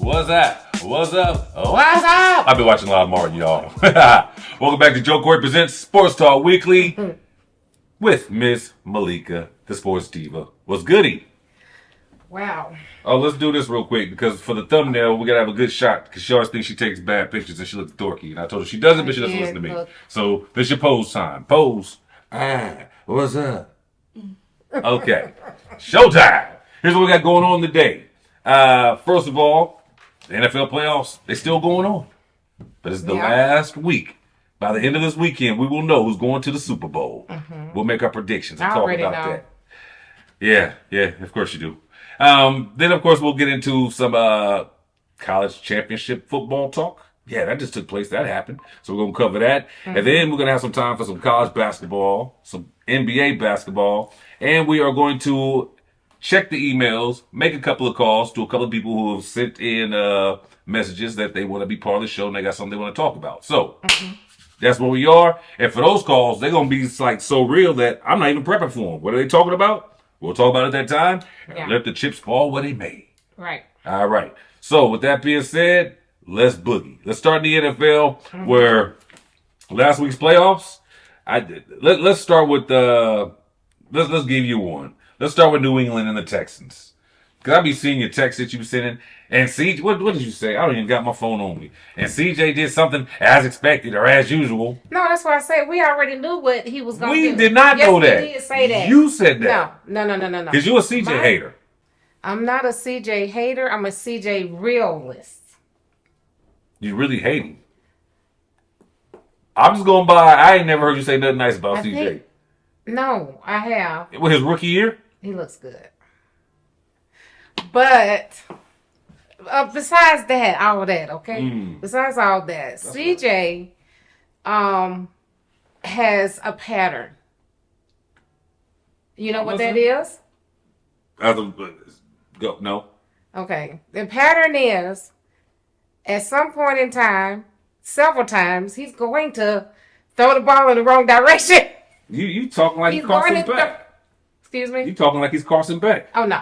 What's up? What's up? What's up? I've been watching a lot of Martin, y'all. Welcome back to Joe Corey Presents Sports Talk Weekly with Miss Malikah, the sports diva. What's goody? Wow. Oh, let's do this real quick because for the thumbnail, we got to have a good shot because she always thinks she takes bad pictures and she looks dorky. And I told her she doesn't, but she doesn't listen to me. So this is your pose time. Pose. What's up? Okay. Showtime. Here's what we got going on today. First of all, the NFL playoffs, they're still going on. But it's the last week. By the end of this weekend, we will know who's going to the Super Bowl. Mm-hmm. We'll make our predictions and talk about that. Yeah, of course you do. Then, of course, we'll get into some college championship football talk. Yeah, that just took place. That happened. So we're going to cover that. Mm-hmm. And then we're going to have some time for some college basketball, some NBA basketball. And we are going to check the emails, make a couple of calls to a couple of people who have sent in messages that they want to be part of the show and they got something they want to talk about. So that's where we are. And for those calls, they're going to be like so real that I'm not even prepping for them. What are they talking about? We'll talk about it at that time. Yeah. Let the chips fall where they may. Right. All right. So with that being said, let's boogie. Let's start in the NFL where last week's playoffs. Let's start with let's give you one. Let's start with New England and the Texans. Because I be seeing your text that you sending. And CJ, what did you say? I don't even got my phone on me. And CJ did something as expected or as usual. No, that's why I said we already knew what he was going to do. We did not know that. We did say that. You said that. No. Because you're a CJ hater. I'm not a CJ hater. I'm a CJ realist. You really hate him. I'm just going by, I ain't never heard you say nothing nice about CJ. No, I have. With his rookie year? He looks good. But besides that, all that, okay? Besides all that, that's CJ has a pattern. You know what that is? No. Okay. The pattern is, at some point in time, several times, he's going to throw the ball in the wrong direction. You talking like he's Carson Beck. Excuse me? You talking like he's Carson Beck. Oh, no.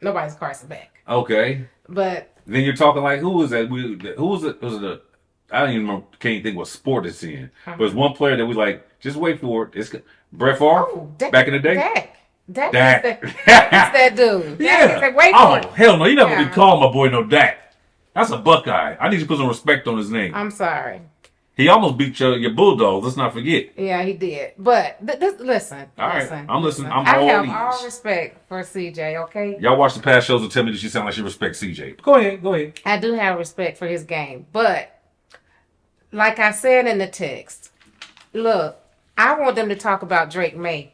Nobody's Carson Beck. Okay. But then you're talking like, who was that? Who was it? Was it I don't even remember, can't even think what sport it's in. But there's one player that we like, just wait for it. It's Brett Favre back in the day. Dak. Is that dude. Yeah. Wait for it. Hell no. You never be calling my boy no Dak. That's a Buckeye. I need you to put some respect on his name. I'm sorry. He almost beat your Bulldogs. Let's not forget. Yeah, he did. But listen. All right. I'm listening. I have all respect for CJ, okay? Y'all watch the past shows and tell me that she sounds like she respects CJ. Go ahead. I do have respect for his game. But, like I said in the text, look, I want them to talk about Drake May.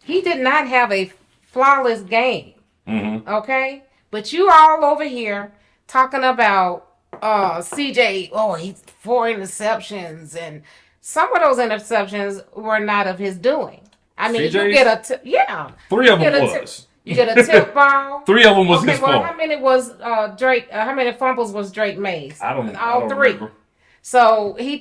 He did not have a flawless game, okay? But you all over here talking about CJ, he's 4 interceptions, and some of those interceptions were not of his doing. I mean, CJ's? You get 3 of them was. You get a tip ball. 3 of them was his fault. How many was Drake? How many fumbles was Drake Mays? I don't all 3. Remember. So he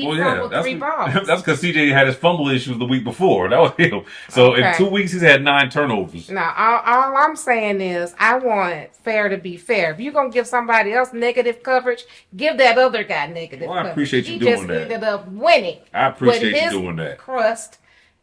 fumbled 3 balls. That's because CJ had his fumble issues the week before. That was him. So in 2 weeks he's had 9 turnovers. Now all I'm saying is I want fair to be fair. If you're gonna give somebody else negative coverage, give that other guy negative coverage. I appreciate you doing that. He just ended up winning. I appreciate you doing that. Crust,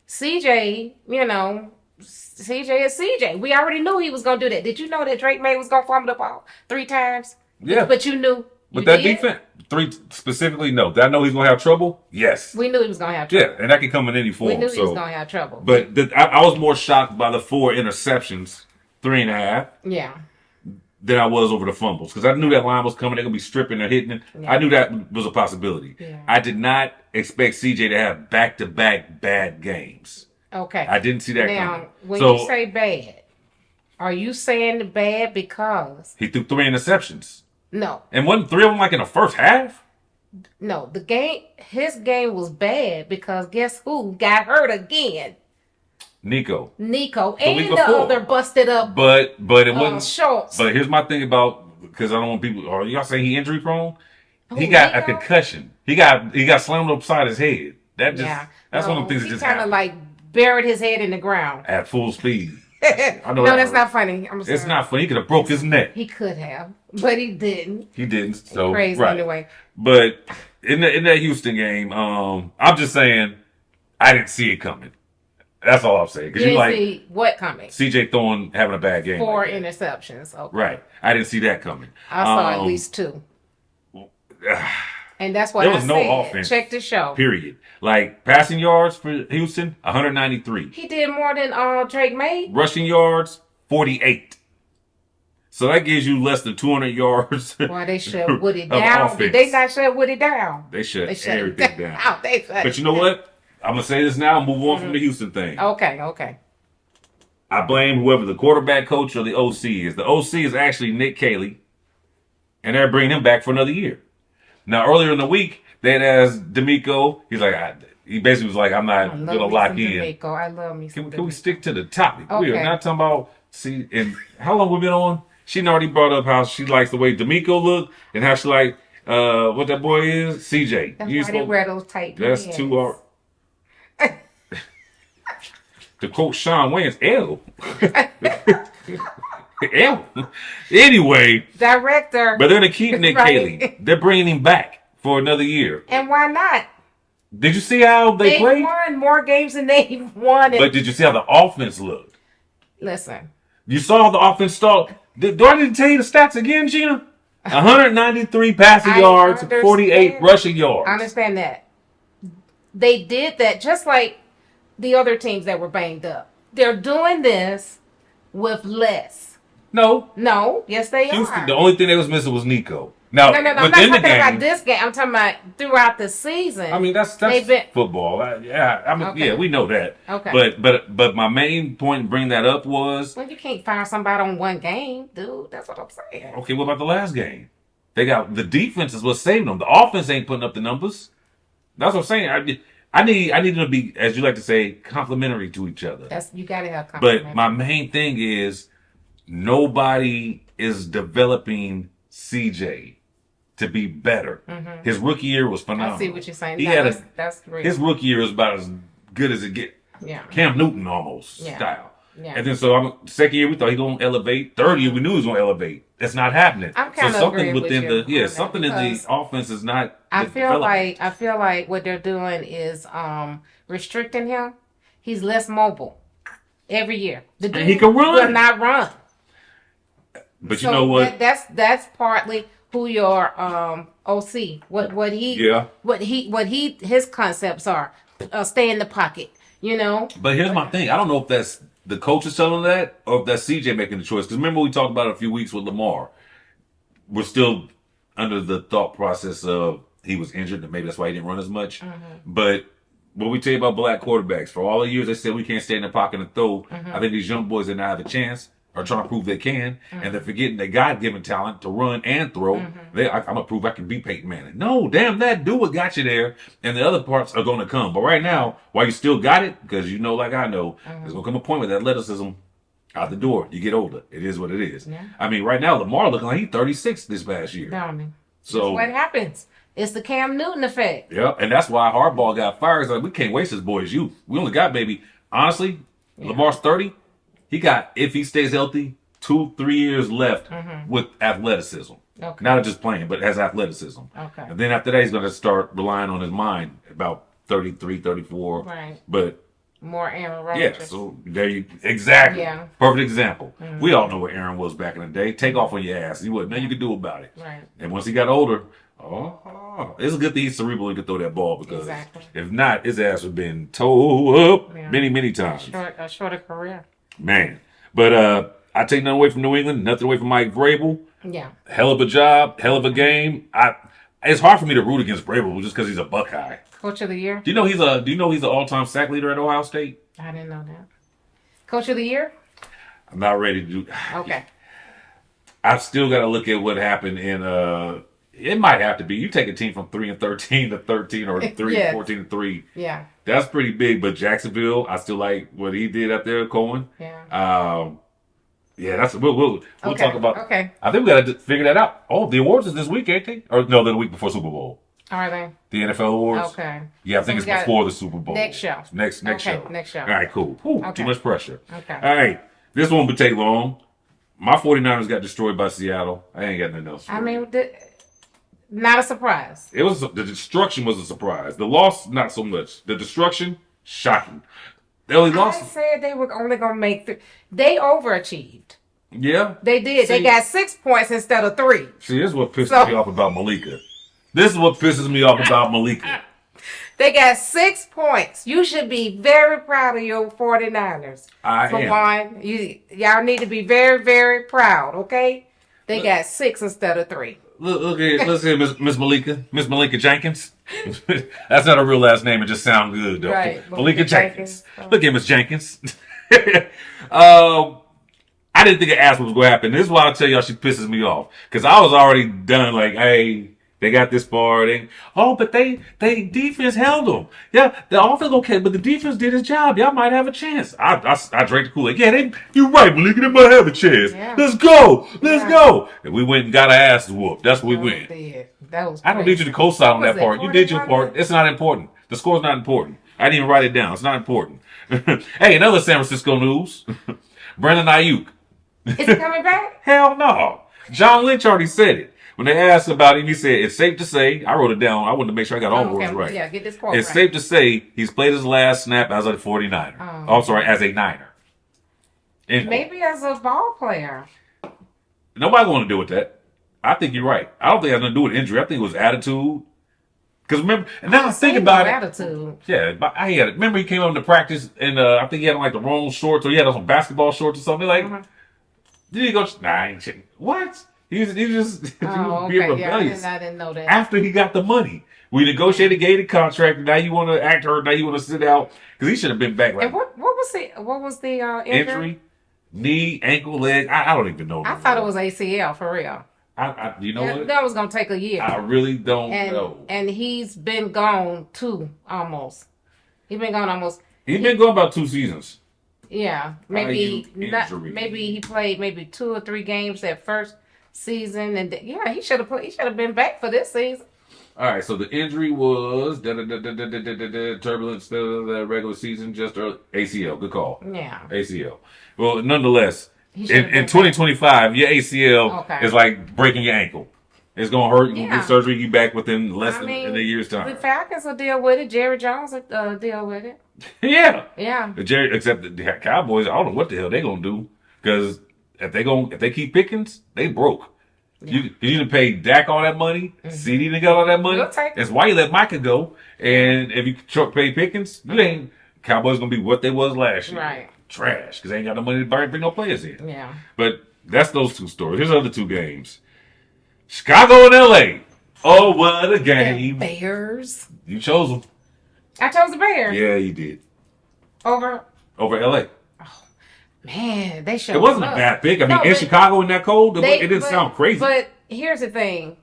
CJ, CJ is CJ. We already knew he was gonna do that. Did you know that Drake May was gonna fumble the ball 3 times? Yeah. But you knew. With that defense, 3 specifically, no. Did I know he's going to have trouble? Yes. We knew he was going to have trouble. Yeah, and that can come in any form. We knew he was going to have trouble. But I was more shocked by the 4 interceptions, 3.5. Yeah. Than I was over the fumbles. Because I knew that line was coming. They're going to be stripping or hitting it. Yeah. I knew that was a possibility. Yeah. I did not expect CJ to have back-to-back bad games. Okay. I didn't see that coming. Now, when you say bad, are you saying bad because he threw 3 interceptions? No. And wasn't 3 of them like in the first half? No, his game was bad because guess who got hurt again? Nico and the other busted up. But it wasn't Schultz. But here's my thing about, because I don't want people, or y'all saying he injury prone? He got a concussion. He got slammed upside his head. That's one of the things that just happened. He kind of like buried his head in the ground at full speed. I know no, that's not funny. I'm sorry. It's not funny. He could have broke his neck. He could have, but he didn't. He didn't. So crazy right. anyway. But in that Houston game, I'm just saying, I didn't see it coming. That's all I'm saying. Because you didn't see what coming? CJ Thorne having a bad game. 4 interceptions. Okay. Right. I didn't see that coming. I saw at least 2. And that's what I said. There was no offense. Check the show. Period. Like, passing yards for Houston, 193. He did more than Drake May. Rushing yards, 48. So that gives you less than 200 yards. Boy, they shut Woody down. Offense. Did they not shut Woody down? They shut everything down. But you know what? I'm going to say this now and move on from the Houston thing. Okay. I blame whoever the quarterback coach or the OC is. The OC is actually Nick Caley, and they're bringing him back for another year. Now, earlier in the week, they had asked D'Amico. He's like, he basically was like, I'm not going to lock in. D'Amico. I love me some Can we stick to the topic? Okay. We are not talking about, and how long we been on? She already brought up how she likes the way D'Amico look and how she like, what that boy is? CJ. That's why they wear those tight pants. That's too to quote Sean Wayans, L. L. Anyway. Director. But they're going to keep Nick Caley. They're bringing him back for another year. And why not? Did you see how they played? They won more games than they've won. But did you see how the offense looked? Listen. You saw how the offense started. Do I need to tell you the stats again, Gina? 193 passing yards, 48 rushing yards. I understand that. They did that just like the other teams that were banged up. They're doing this with less. No. Yes, they are. The only thing they was missing was Nico. Now, no. I'm not talking about this game. I'm talking about throughout the season. I mean, that's football. Yeah, we know that. Okay. But my main point in bringing that up was... Well, you can't fire somebody on one game, dude. That's what I'm saying. Okay, what about the last game? They got... The defense is what's saving them. The offense ain't putting up the numbers. That's what I'm saying. I need them to be, as you like to say, complimentary to each other. You got to have complimentary. But my main thing is nobody is developing CJ to be better. Mm-hmm. His rookie year was phenomenal. I see what you're saying. That's great. His rookie year was about as good as it get. Yeah. Cam Newton almost style. Yeah. And then second year we thought he gonna elevate. Third year we knew he was gonna elevate. That's not happening. I'm kind of agreeing with you. Something in the offense is not. I feel like what they're doing is restricting him. He's less mobile every year. The dude he can run. Will not run. But you know what? That's partly who your OC his concepts are. Stay in the pocket. You know. But here's my thing. I don't know if that's the coach is telling that or if that's CJ making the choice. Because remember we talked about it a few weeks with Lamar. We're still under the thought process of he was injured and maybe that's why he didn't run as much. Mm-hmm. But what we tell you about black quarterbacks, for all the years they said we can't stay in the pocket and throw. Mm-hmm. I think these young boys that now have a chance are trying to prove they can. Mm-hmm. And they're forgetting their God-given talent to run and throw. Mm-hmm. I'm going to prove I can beat Peyton Manning. No, damn that. Do what got you there. And the other parts are going to come. But right now, while you still got it, because you know like I know, there's going to come a point with athleticism out the door. You get older. It is what it is. Yeah. I mean, right now, Lamar looking like he's 36 this past year. So that's what happens. It's the Cam Newton effect. Yeah, and that's why Harbaugh got fired. It's like, we can't waste this boy's youth. We only got, maybe, honestly, Lamar's 30. He got, if he stays healthy, 2-3 years left with athleticism. Okay. Not just playing, but has athleticism. Okay. And then after that, he's going to start relying on his mind about 33, 34. Right. But more Aaron Rodgers. Yeah, so there you exactly. Yeah. Perfect example. Mm-hmm. We all know where Aaron was back in the day. Take off on your ass. He wasn't. Nothing you could do about it. Right. And once he got older, it's a good thing he's cerebral and could throw that ball because if not, his ass would have been towed up many, many times. A shorter career. Man. But I take nothing away from New England, nothing away from Mike Vrabel. Yeah. Hell of a job, hell of a game. It's hard for me to root against Vrabel just because he's a Buckeye. Coach of the year. Do you know he's an all-time sack leader at Ohio State? I didn't know that. Coach of the year? I'm not ready to do. Okay. I've still got to look at what happened in. It might have to be. You take a team from 3-13 to 13 or 14-3. Yeah. That's pretty big. But Jacksonville, I still like what he did up there, Cohen. Yeah. Yeah, that's we'll talk about. Okay. I think we got to figure that out. Oh, the awards is this week, ain't they? Or no, they're the week before Super Bowl. Are they? The NFL awards. Okay. Yeah, I think it's before the Super Bowl. Next show. Next show. Next show. All right, cool. Too much pressure. Okay. All right. This won't take long. My 49ers got destroyed by Seattle. I ain't got nothing else. I mean, not a surprise. It was the destruction was a surprise. The loss, not so much. The destruction, shocking. They only lost. I said they were only going to make They overachieved. Yeah. They did. They got 6 points instead of 3. See, this is what pisses me off about Malikah. This is what pisses me off about Malikah. They got 6 points. You should be very proud of your 49ers. I am. Y'all need to be very, very proud, okay? They got 6 instead of 3. Look here, let's hear Miss Malikah. Miss Malikah Jenkins. That's not a real last name. It just sounds good, though. Right. Malikah Jenkins. Look here, Miss Jenkins. I didn't think an ass was going to happen. This is why I tell y'all she pisses me off. Because I was already done like, hey, they got this far. But they defense held them. Yeah, the offense okay, but the defense did his job. Y'all might have a chance. I drank the Kool-Aid. Yeah, you're right, Malikah. They might have a chance. Yeah. Let's go. Let's go. And we went and got our asses whooped. That's what we went. That was I don't need you to co-sign on that part. You did your part. It's not important. The score's not important. I didn't even write it down. It's not important. Hey, another San Francisco news. Brandon Ayuk. Is he coming back? Hell no. John Lynch already said it. When they asked about him, he said, it's safe to say, I wrote it down. I wanted to make sure I got all words right. Yeah, get this quote It's safe to say he's played his last snap as a 49er. As a Niner. Maybe as a ball player. Nobody want to deal with that. I think you're right. I don't think it has nothing to do with injury. I think it was attitude. Because remember, and now I think about it. Attitude. Yeah, I had it. Remember he came up to practice and I think he had like the wrong shorts or he had some basketball shorts or something. Like, did he go, nah, I ain't shit. What? He was just being rebellious. Yeah, I didn't know that. After he got the money. We negotiated a gated contract, and now you want to act hurt, now you want to sit out. Because he should have been back. Like, and what was the injury? Knee, ankle, leg. I don't even know. I thought it was ACL, for real. You know what? That was going to take a year. I really don't know. And he's been gone almost. He's been gone almost. He's been gone about 2 seasons. Yeah. Maybe he played maybe 2 or 3 games that first season, and he should have played. He should have been back for this season. All right, so the injury was turbulence the regular season, just ACL. Good call. Yeah, ACL. Well, nonetheless, in 2025, your ACL is like breaking your ankle. It's gonna hurt. You get surgery. You back within less than a year's time. The Falcons will deal with it. Jerry Jones will deal with it. Yeah. Except the Cowboys, I don't know what the hell they gonna do because if they keep Pickens, they broke. Yeah. You didn't pay Dak all that money. CD didn't got all that money. That's why you let Micah go. And if you pay Pickens, you ain't Cowboys gonna be what they was last year. Right. Trash because they ain't got no money to bring no players in. Yeah. But that's those 2 stories. Here's the other 2 games. Chicago and LA. Oh, what a game. The Bears. You chose them. I chose the Bears. Yeah, you did. Over LA. Man, they showed. It wasn't a bad pick. I mean, in Chicago in that cold, it didn't sound crazy. But here's the thing,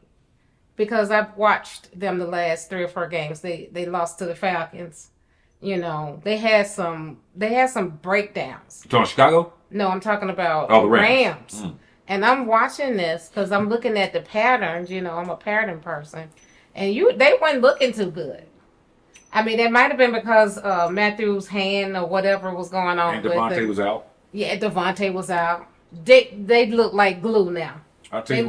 because I've watched them the last 3 or 4 games. They lost to the Falcons. You know, they had some breakdowns. You talking Chicago? No, I'm talking about the Rams. And I'm watching this because I'm looking at the patterns. You know, I'm a pattern person, and they weren't looking too good. I mean, it might have been because Matthew's hand or whatever was going on. And Devontae was out. Yeah, Devontae was out. They look like glue now. They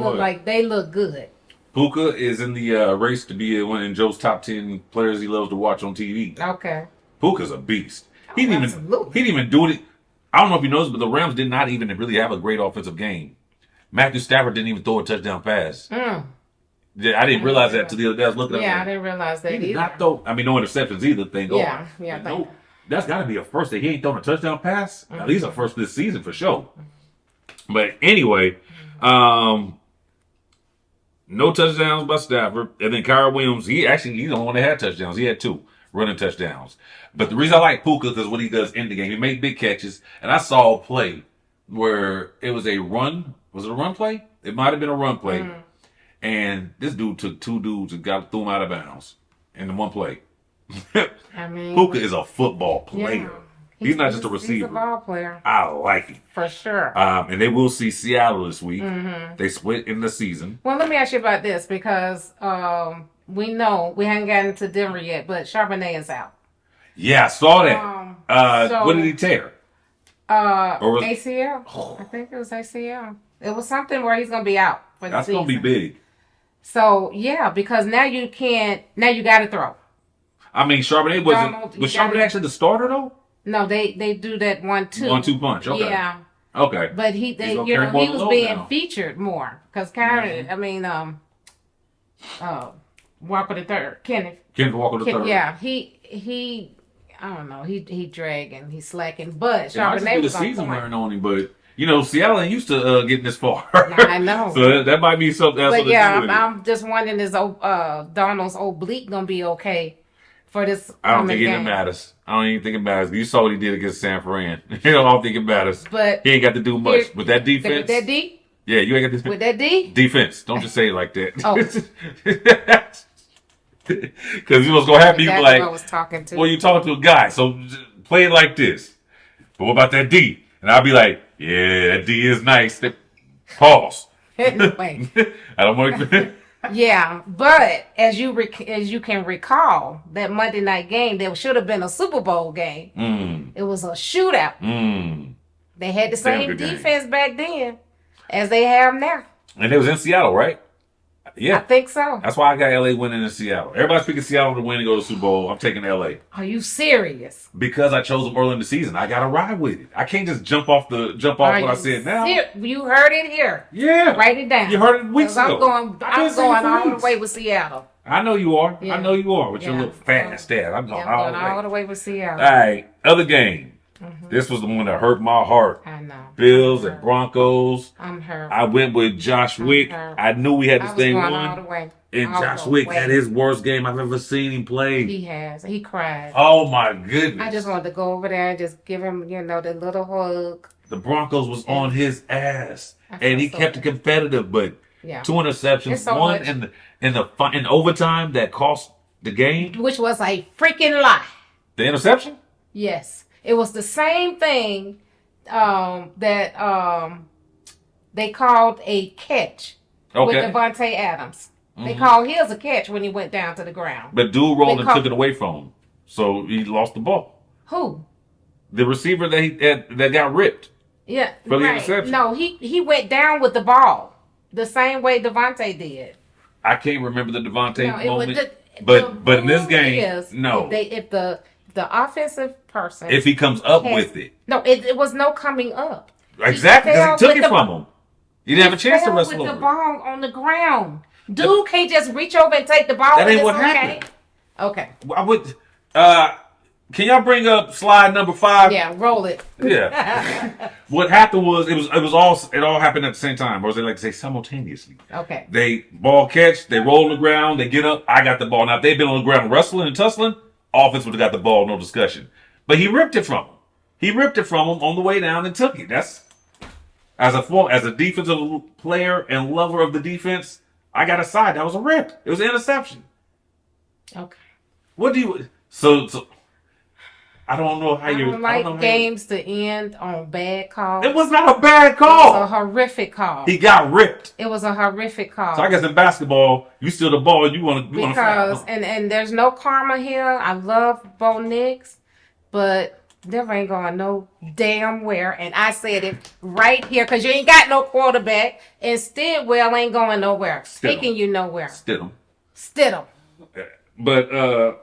look good. Puka is in the race to be one in Joe's top 10 players he loves to watch on TV. Okay. Puka's a beast. He didn't even do it. I don't know if you noticed, but the Rams did not even really have a great offensive game. Matthew Stafford didn't even throw a touchdown pass. I didn't realize that until the other day. I was looking at it. Yeah, I didn't realize that either. Not throw. I mean, no interceptions either. Thank God. Yeah. No, that's got to be a first that he ain't thrown a touchdown pass. At least a first this season for sure. But anyway, no touchdowns by Stafford. And then Kyrie Williams, he's the only one that had touchdowns. He had 2 running touchdowns. But the reason I like Puka is what he does in the game. He makes big catches. And I saw a play where it was a run. Was it a run play? It might have been a run play. And this dude took 2 dudes and threw them out of bounds in the one play. I mean, Puka is a football player. Yeah. He's not just a receiver. He's a ball player. I like him. For sure. And they will see Seattle this week. They split in the season. Well, let me ask you about this because we know we haven't gotten to Denver yet, but Charbonnet is out. Yeah, I saw that. What did he tear? ACL. I think it was ACL. It was something where he's gonna be out for the season. That's gonna be big. So yeah, because now you can't. Now you got to throw. I mean, Charbonnet wasn't. Was Charbonnet actually the starter though? No, they do that 1-2. 1-2 punch. Okay. Yeah. Okay. But he was being featured more because Kyron. I mean, Walker the third, Kenneth Walker the third. Yeah, he. I don't know. He dragging. He's slacking. But Charbonnet was the season wearing on him, but. Seattle ain't used to getting this far. I know. So that might be something else. But yeah, I'm just wondering is Donald's oblique gonna be okay for this? I don't think it matters. I don't even think it matters. You saw what he did against San Fran. I don't think it matters. But he ain't got to do much with that defense. With that D? Yeah, you ain't got to with that D defense. Don't just say it like that. Oh. Because what's gonna happen? You be like, I was talking to. Well, you talking to a guy, so play it like this. But what about that D? And I'll be like. Yeah, that D is nice. Pause. Anyway. I don't want to. Yeah, but as you can recall, that Monday night game, there should have been a Super Bowl game. It was a shootout. They had the same defense back then as they have now. And it was in Seattle, right? Yeah. I think so. That's why I got LA winning in Seattle. Everybody's picking Seattle to win and go to the Super Bowl. I'm taking LA. Are you serious? Because I chose them early in the season. I gotta ride with it. I can't just jump off what I said now. You heard it here. Yeah. Write it down. You heard it weeks ago. I'm going all the way with Seattle. I know you are. Yeah. I know you are with your little fast ass. I'm going all the way with Seattle. All right. Other game. This was the one that hurt my heart. I know. Bills and Broncos. I'm hurt. I went with Josh Wick. I knew we had this thing won. All the way. And Josh Wick had his worst game I've ever seen him play. He has. He cried. Oh my goodness. I just wanted to go over there and just give him, the little hug. The Broncos was on his ass. And he kept it competitive, but 2 interceptions, one in overtime that cost the game. Which was a freaking lie. The interception? Yes. It was the same thing that they called a catch with Devontae Adams. They called his a catch when he went down to the ground. But dude rolled and took it away from him. So he lost the ball. Who? The receiver that got ripped. Yeah. For the interception. No, he went down with the ball. The same way Devontae did. I can't remember the Devontae moment. But in this game, no. If the offensive person... If he comes up with it. No, it was no coming up. Exactly, because he took it from him. He didn't have a chance to wrestle with the ball on the ground. Dude can't just reach over and take the ball. That ain't what happened. Okay. I would... can y'all bring up slide number 5? Yeah, roll it. Yeah. What happened was it all happened at the same time, or as they like to say, simultaneously. Okay. They ball catch, they roll on the ground, they get up, I got the ball. Now if they'd been on the ground wrestling and tussling, offense would have got the ball, no discussion. But he ripped it from him. He ripped it from him on the way down and took it. That's as a defensive player and lover of the defense, I got a side. That was a rip. It was an interception. Okay. What do you so I don't know how you... I don't like games to end on bad calls. It was not a bad call. It was a horrific call. He got ripped. It was a horrific call. So I guess in basketball, you steal the ball, you want to... Because, and there's no karma here. I love Bo Nix, but Denver ain't going no damn where. And I said it right here, because you ain't got no quarterback, and Stidwell ain't going nowhere. Taking you nowhere. Stidham. But,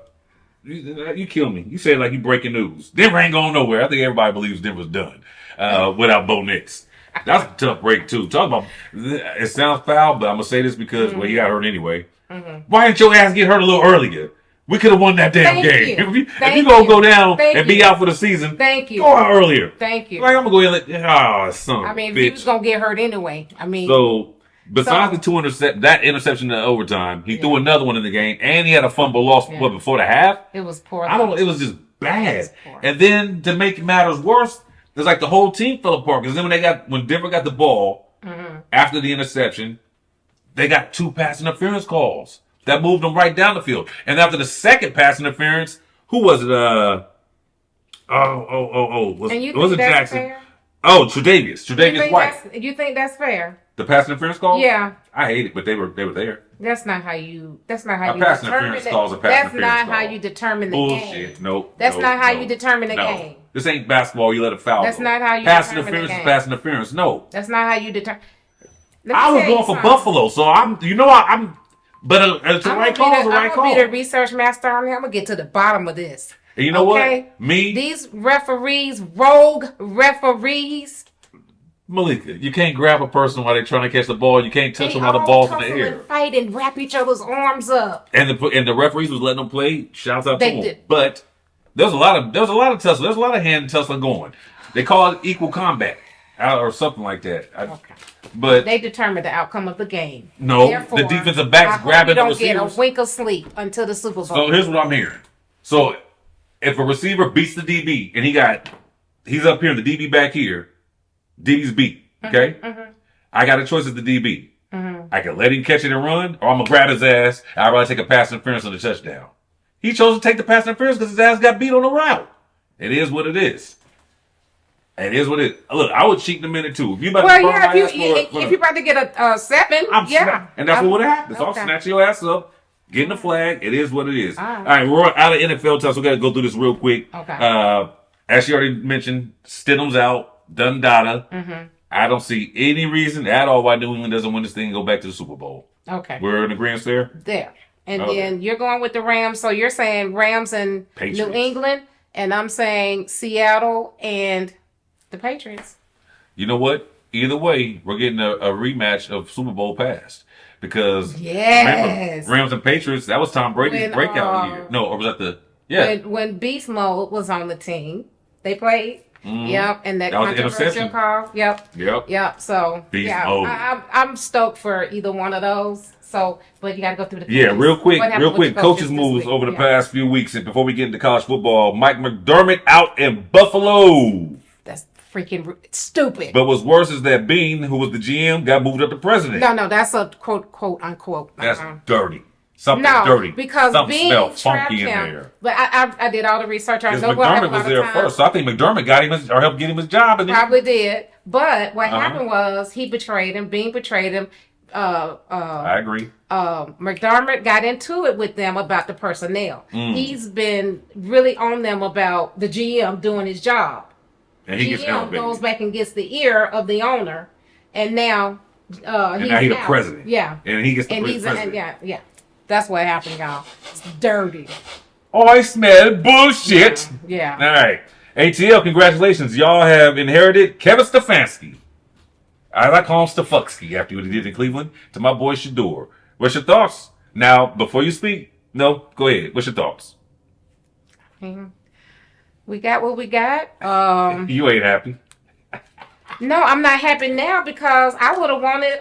you kill me. You say it like you breaking news. Denver ain't going nowhere. I think everybody believes Denver's done without Bo Nix. That's a tough break, too. Talk about... It sounds foul, but I'm going to say this because, well, he got hurt anyway. Why didn't your ass get hurt a little earlier? We could have won that damn game. If you going to go down and be out for the season, go out earlier. Thank you. Like, I'm going to go in and son I mean, if he was going to get hurt anyway. I mean... So... Besides that interception in overtime, he threw another one in the game, and he had a fumble loss before the half. It was poor. It was just bad. And then to make matters worse, there's like the whole team fell apart because then when Denver got the ball after the interception, they got 2 pass interference calls that moved them right down the field. And after the second pass interference, who was it? Was it Jackson? Fair? Oh, Tre'Davious White. You think that's fair? The pass interference call? Yeah. I hate it, but they were there. That's not how you determine interference calls a pass That's interference not call. how you determine the Bullshit. game. Nope. That's not how you determine the game. This ain't basketball. You let it foul. That's not how you pass determine interference the is game. pass interference. No. That's not how you determine. I was going for Buffalo, so I'm. But it's the right call. I'm gonna be the research master on here. I'm gonna get to the bottom of this. And you know what? These referees, rogue referees. Malika, you can't grab a person while they're trying to catch the ball. You can't touch them while the ball's in the air. And fight and wrap each other's arms up. And the referees was letting them play. Shouts out to them. Did. But there's a lot of tussle. There's a lot of hand tussling going. They call it equal combat or something like that. Okay. But they determine the outcome of the game. No, the defensive backs grabbing the receivers. Don't get a wink of sleep until the Super Bowl. So here's what I'm hearing. So if a receiver beats the DB and he's up here and the DB back here, DB's beat. Okay, I got a choice as the DB. I can let him catch it and run, or I'm gonna grab his ass. And I'd rather take a pass interference on the touchdown. He chose to take the pass interference because his ass got beat on the route. It is what it is. It is what it is. Look, I would cheat in a minute too. If you about to burn my ass if you about to get a 7, and that's what would happen. So I'll snatch your ass up, getting the flag. It is what it is. All right, we're out of NFL time, so we got to go through this real quick. Okay. As you already mentioned, Stidham's out, Dundada. I don't see any reason at all why New England doesn't win this thing and go back to the Super Bowl. Okay. We're in agreement there? There. And then you're going with the Rams. So you're saying Rams and Patriots. New England, and I'm saying Seattle and the Patriots. You know what? Either way, we're getting a rematch of Super Bowl past. Because remember, Rams and Patriots, that was Tom Brady's breakout year. No, or was that the... Yeah. When Beast Mode was on the team, they played. Yep, and that was controversial call. Yep. So Beast Mode. I'm stoked for either one of those. So, but you got to go through the coaches. Real quick. Coaches moves over the past few weeks, and before we get into college football, Mike McDermott out in Buffalo. That's freaking stupid. But what's worse is that Bean, who was the GM, got moved up to president. No, that's a quote unquote. That's dirty. Something dirty. Because something smelled funky in there. But I did all the research. I know McDermott was there first, so I think McDermott got him or helped get him his job. And probably did. But what happened was he betrayed him. Bean betrayed him. I agree. McDermott got into it with them about the personnel. He's been really on them about the GM doing his job. And he GM goes back and gets the ear of the owner, and now he's the president. Yeah, and he gets the president. Yeah. That's what happened, y'all. It's dirty. Oh, I smell bullshit. Yeah. All right. ATL, congratulations. Y'all have inherited Kevin Stefanski. As I call him Stefuxki after what he did in Cleveland, to my boy Shador. What's your thoughts? Now, before you speak, no, go ahead. What's your thoughts? We got what we got. You ain't happy. No, I'm not happy now because I would have wanted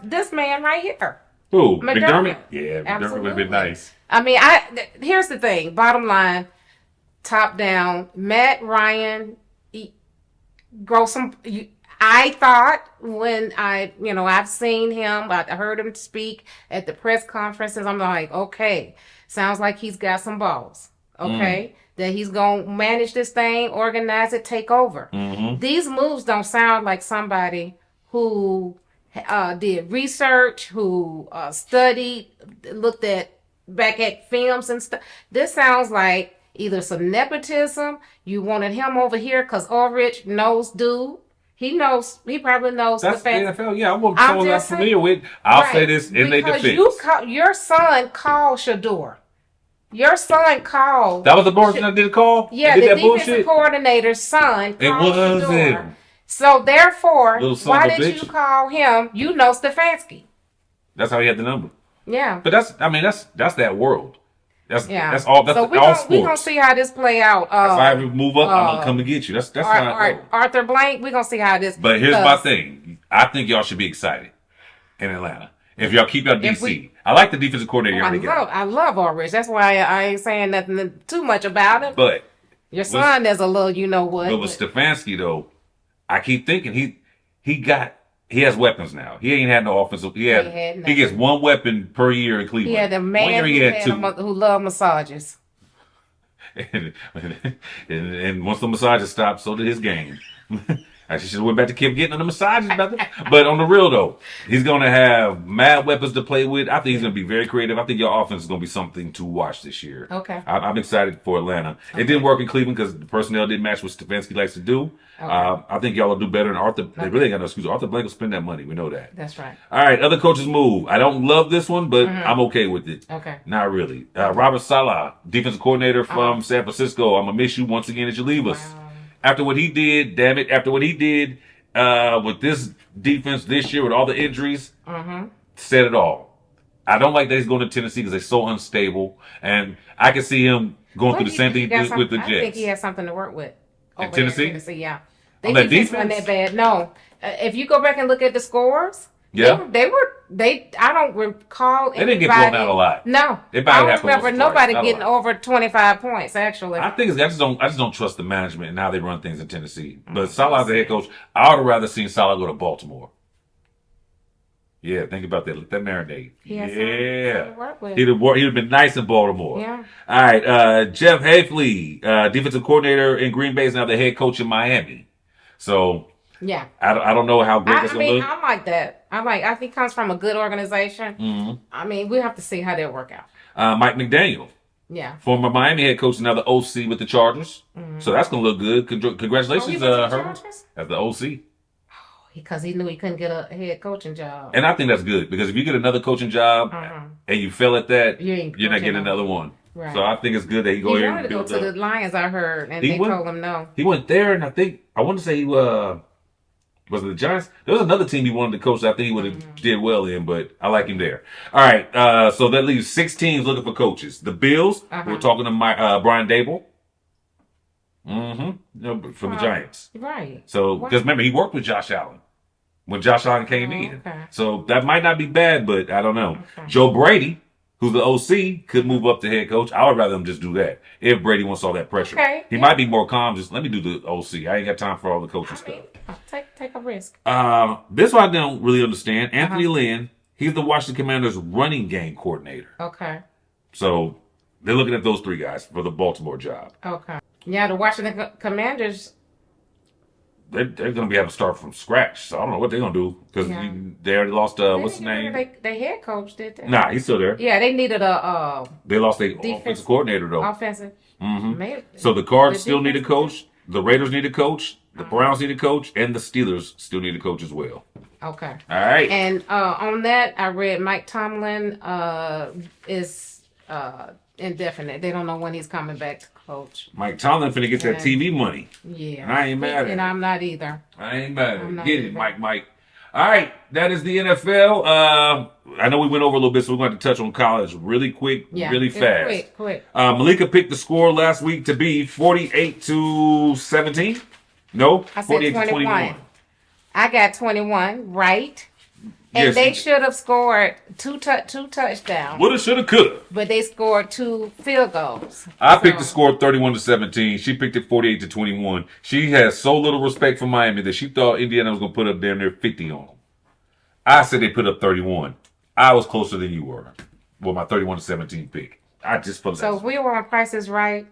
this man right here. Who? McDermott? Yeah, McDermott would have been nice. I mean, here's the thing. Bottom line, top down, Matt Ryan, I thought when I've seen him, I heard him speak at the press conferences, I'm like, okay, sounds like he's got some balls. Okay. That he's going to manage this thing, organize it, take over. These moves don't sound like somebody who did research, who studied, looked back at films and stuff. This sounds like either some nepotism. You wanted him over here because Ulrich knows dude. He probably knows. That's the NFL. Yeah, I'm not familiar with. I'll say this in their defense. Your son called Shador. Your son called. That was the person that did the call? Yeah, the defensive coordinator's son called It was Shador. him. So therefore, why did you call him? You know Stefanski. That's how he had the number. Yeah. But that's that world. That's all. That's all sports. We're gonna see how this play out. If I ever move up, I'm gonna come to get you. That's how I go. Arthur Blank. We're gonna see how this. But here's my thing. I think y'all should be excited in Atlanta if y'all keep your DC. I like the defensive coordinator. I love Ulrich. That's why I ain't saying nothing too much about him. But your son, there's a little, you know what. But with Stefanski though, I keep thinking he has weapons now. He ain't had no offensive. He gets one weapon per year in Cleveland. He had a man who loved massages. And once the massages stopped, so did his game. She should have went back to keep getting on the massages, brother. But on the real though, he's gonna have mad weapons to play with. I think he's gonna be very creative. I think your offense is gonna be something to watch this year. Okay. I'm excited for Atlanta. Okay. It didn't work in Cleveland because the personnel didn't match what Stefanski likes to do. Okay. I think y'all will do better than Arthur. Okay. They really ain't got no excuse. Arthur Blank will spend that money. We know that. That's right. All right, other coaches move. I don't love this one, but I'm okay with it. Okay. Not really. Robert Saleh, defensive coordinator from San Francisco. I'm gonna miss you once again as you leave us. Wow. After what he did, damn it, after what he did with this defense this year with all the injuries, said it all. I don't like that he's going to Tennessee because they're so unstable, and I can see him going through the same thing with the Jets. I think he has something to work with. In Tennessee? Yeah. On that defense? Wasn't that bad. No. If you go back and look at the scores, they I don't recall anybody. They didn't get blown out a lot. No. I don't remember nobody getting over 25 points, actually. I think I just don't trust the management and how they run things in Tennessee. But Saleh's the head coach. I would have rather seen Saleh go to Baltimore. Yeah, think about that. Let that marinate. He'd have been nice in Baltimore. Yeah. All right. Jeff Hafley, defensive coordinator in Green Bay, is now the head coach in Miami. So yeah, I don't know how great it's going to look. I like that. I think he comes from a good organization. Mm-hmm. I mean, we have to see how that work out. Mike McDaniel. Yeah. Former Miami head coach, now the OC with the Chargers. Mm-hmm. So that's going to look good. Congratulations, Herbert, as the OC. Because he knew he couldn't get a head coaching job. And I think that's good because if you get another coaching job and you fail at that, you're not getting another one. Right. So I think it's good that he go here and build up. He wanted to go to the Lions, I heard, and they told him no. He went there, and I want to say he was it the Giants? There was another team he wanted to coach that I think he would have did well in, but I like him there. All right, so that leaves 6 teams looking for coaches. The Bills, we're talking to Brian Dable. From the Giants. Right. So, because remember, he worked with Josh Allen when Josh Allen came in. Okay. So, that might not be bad, but I don't know. Okay. Joe Brady, who's the OC, could move up to head coach. I would rather him just do that if Brady wants all that pressure. Okay. He might be more calm. Just let me do the OC. I ain't got time for all the coaching stuff. Take a risk. This one I don't really understand. Anthony Lynn, he's the Washington Commanders running game coordinator. Okay. So, they're looking at those 3 guys for the Baltimore job. Okay. Yeah, the Washington Commanders. They're going to be able to start from scratch. So I don't know what they're going to do because they already lost, what's his name? They head coach, did they? Nah, he's still there. Yeah, they needed they lost their offensive coordinator, though. Offensive. Mm-hmm. So the Cards still need a coach. The Raiders need a coach. The Browns need a coach. And the Steelers still need a coach as well. Okay. All right. And on that, I read Mike Tomlin is indefinite. They don't know when he's coming back to coach. Mike Tomlin finna get that TV money. Yeah. And I ain't mad at him. And I'm not either. I ain't mad at him. Get it, Mike. All right. That is the NFL. I know we went over a little bit, so we're going to touch on college really quick, really fast. Quick. Malikah picked the score last week to be 48-17. No, I said 48-21. I got 21 right. And they should have scored two touchdowns. Woulda, shoulda, coulda. But they scored 2 field goals. I picked the score 31-17. She picked it 48-21. She has so little respect for Miami that she thought Indiana was going to put up damn near 50 on them. I said they put up 31. I was closer than you were with my 31-17 pick. I just felt so if we were on Price is Right,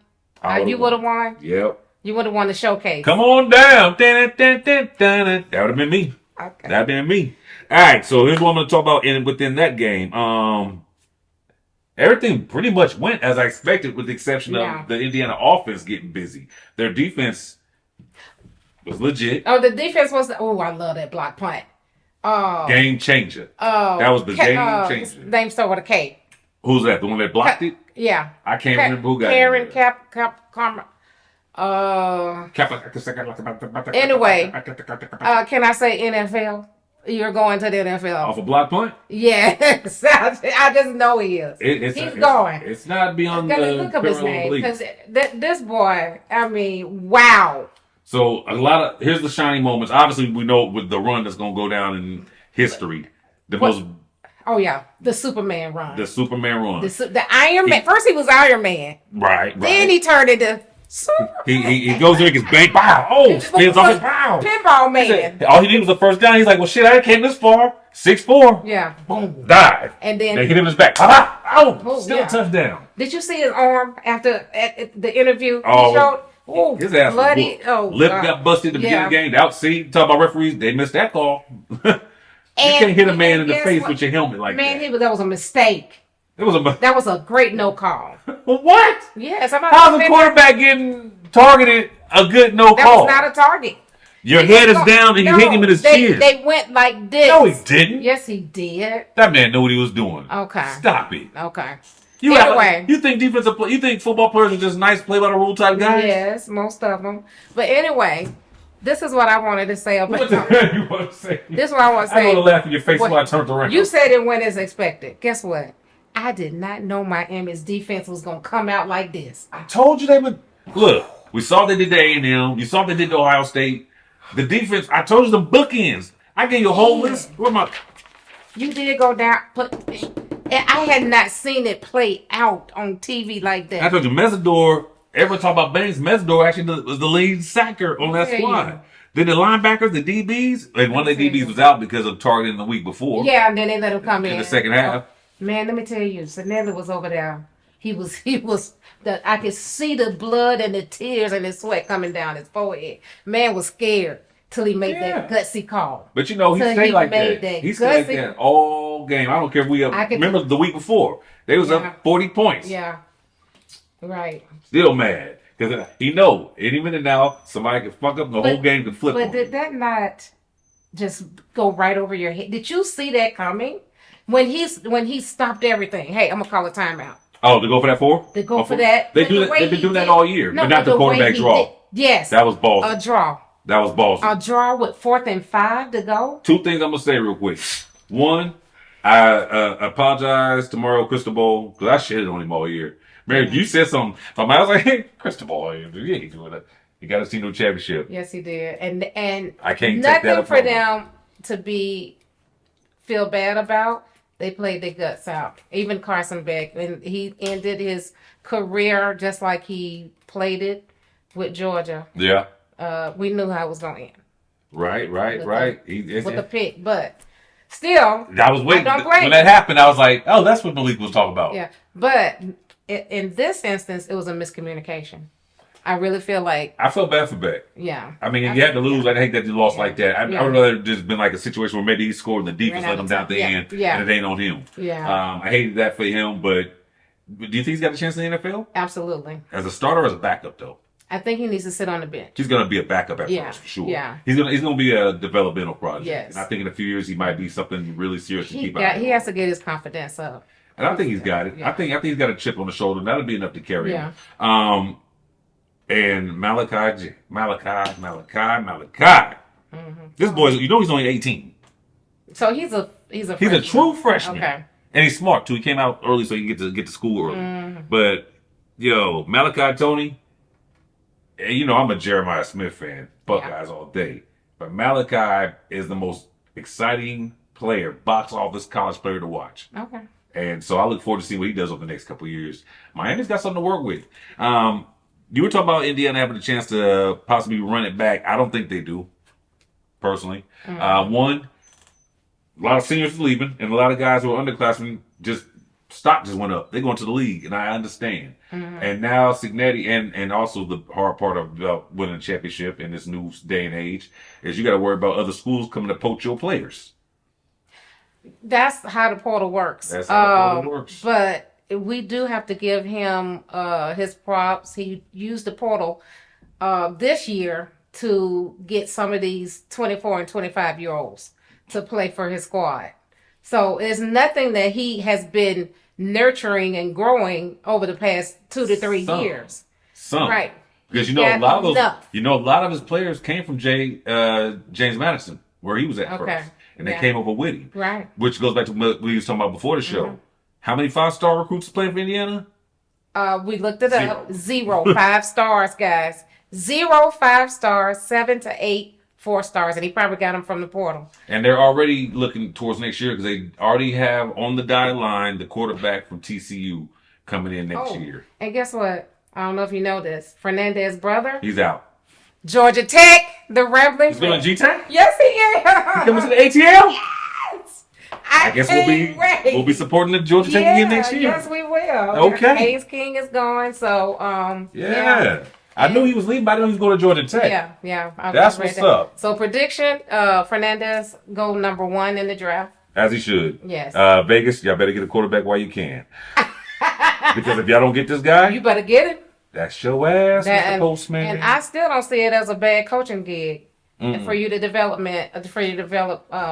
you would have won? Yep. You would have won the showcase. Come on down. That would have been me. Okay. That would have been me. All right, so here's what I'm going to talk about within that game. Everything pretty much went as I expected, with the exception of the Indiana offense getting busy. Their defense was legit. Oh, the defense was. I love that block punt. Game changer. That was the game changer. Name start with a K. Who's that? The one that blocked it? Yeah. I can't remember who got it. Karen Anyway, can I say NFL? You're going to the NFL. Off a block punt? Yes. I just know he is. He's going. It's not beyond the look up his name. Because this boy, I mean, wow. So here's the shining moments. Obviously, we know with the run that's going to go down in history. Oh, yeah. The Superman run. The Superman run. The Iron Man. First, he was Iron Man. Right. Then he turned into Superman. He goes there, gets banged. Wow. Oh, spins off his pow. Pinball man. All he needed was the first down. He's like, well, shit, I came this far. 6'4". Yeah. Boom. Dive. And then they hit him in his back. Still a touchdown. Did you see his arm after at the interview? Oh. He showed Oh, his ass bloody. was Oh, lip got busted at the beginning of the game. Talk about referees, they missed that call. You can't hit a man in the face with your helmet like that. Man, that was a mistake. That was a great no call. Well, what? Yes, how's a quarterback getting targeted a good no call? That was not a target. Your head is down and you hit him in his chin. They went like this. No, he didn't. Yes, he did. That man knew what he was doing. Okay. Stop it. Okay. Anyway. You think you think football players are just nice, play by the rule type guys? Yes, most of them. But anyway, this is what I wanted to say about what the hell you want to say? This is what I want to say. I want to laugh in your face when I turned around. You said it went as expected. Guess what? I did not know Miami's defense was going to come out like this. I told you they would. Look, we saw they did to A&M. You saw they did to Ohio State. The defense, I told you the bookends. I gave you a whole list. You did go down, but I had not seen it play out on TV like that. I told you, Mesidor, everyone talk about Banks, Mesidor actually was the lead sacker on that squad. Then the linebackers, the DBs, and one of the DBs was out because of targeting the week before. Yeah, and then they let him come in the second half. Man, let me tell you, Sanelli was over there. He was. I could see the blood and the tears and the sweat coming down his forehead. Man was scared till he made that gutsy call. But you know, he stayed like that. He stayed like that all game. I don't care if we remember the week before. They was up 40 points. Yeah. Right. Still mad. Because he know any minute now somebody can fuck up and the whole game can flip. But did that not just go right over your head? Did you see that coming? When he stopped everything. Hey, I'm gonna call a timeout. Oh, to go for that 4? To go for that. They've been doing that all year, but not the quarterback draw. Yes. That was balls. A draw. That was balls. A draw with 4th and 5 to go. 2 things I'm gonna say real quick. One, I apologize to Mario Cristobal because I shitted on him all year. Man, you said something. I was like, hey, Cristobal, you ain't doing that. You got to see no championship. Yes, he did. And I can't take that nothing for them to feel bad about. They played their guts out. Even Carson Beck, and he ended his career just like he played it with Georgia. Yeah. We knew how it was going to end. Right. With the pick, but still, I was waiting. When that happened, I was like, oh, that's what Malik was talking about. Yeah, but in this instance, it was a miscommunication. I really feel like... I felt bad for Beck. Yeah. I mean, if you had to lose, I hate that you lost like that. I would rather just been like a situation where maybe he scored and the defense let him down at the end, and it ain't on him. Yeah. I hated that for him, but do you think he's got a chance in the NFL? Absolutely. As a starter or as a backup, though? I think he needs to sit on the bench. He's going to be a backup at first, for sure. Yeah. He's going to be a developmental project. Yes. And I think in a few years, he might be something really serious to keep out. He has to get his confidence up. And I think he's got it. Yeah. I think he's got a chip on the shoulder. That'll be enough to carry him. And Malikah. Mm-hmm. This boy, he's only 18. So he's a freshman. He's a true freshman. Okay. And he's smart too. He came out early so he can get to school early. Mm-hmm. But Malikah Tony, and I'm a Jeremiah Smith fan. Buckeyes all day. But Malikah is the most exciting player, box office college player to watch. Okay. And so I look forward to seeing what he does over the next couple of years. Miami's got something to work with. You were talking about Indiana having a chance to possibly run it back. I don't think they do, personally. Mm-hmm. One, a lot of seniors are leaving, and a lot of guys who are underclassmen stock just went up. They're going to the league, and I understand. Mm-hmm. And now Signetti, and also the hard part of winning a championship in this new day and age is you got to worry about other schools coming to poach your players. That's how the portal works. But we do have to give him his props. He used the portal this year to get some of these 24 and 25-year-olds to play for his squad. So it's nothing that he has been nurturing and growing over the past 2 to 3 years. Right. Because a lot of his players came from James Madison, where he was at first. And they came over with him. Right. Which goes back to what we were talking about before the show. Mm-hmm. How many 5-star recruits playing for Indiana? We looked it up. 0 5 stars, guys. 0 5 stars, 7 to 8 4 stars. And he probably got them from the portal. And they're already looking towards next year because they already have on the dotted line the quarterback from TCU coming in next year. And guess what? I don't know if you know this. Fernandez's brother. He's out. Georgia Tech, the Rambling. He's going to G-Tech? Yes, he is. He coming to the ATL? Yes. I guess we'll be supporting the Georgia Tech again next year. Yes, we will. Okay. Hayes King is going, so yeah. I knew he was leaving, but I didn't know he was going to Georgia Tech. Yeah. That's what's up. So prediction, Fernandez go number 1 in the draft. As he should. Yes. Vegas, y'all better get a quarterback while you can. Because if y'all don't get this guy, you better get him. That's your ass, Mr. Postman. And I still don't see it as a bad coaching gig for you to develop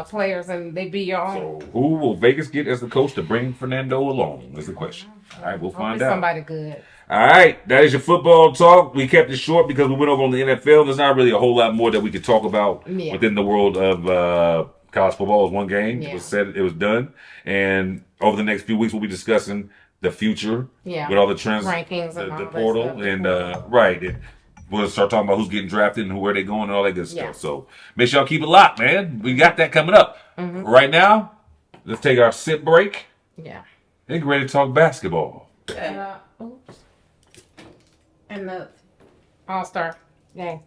players and they be your own. So who will Vegas get as the coach to bring Fernando along? Is the question. All right, we'll find out. Somebody good. All right, that is your football talk. We kept it short because we went over on the NFL. There's not really a whole lot more that we could talk about within the world of college football. It was one game. It was said. It was done. And over the next few weeks, we'll be discussing the future with all the trends, rankings, the portal, and right. We'll start talking about who's getting drafted and where they're going and all that good stuff. So make sure y'all keep it locked, man. We got that coming up. Right now, let's take our sip break. Yeah. And get ready to talk basketball. And the All-Star game.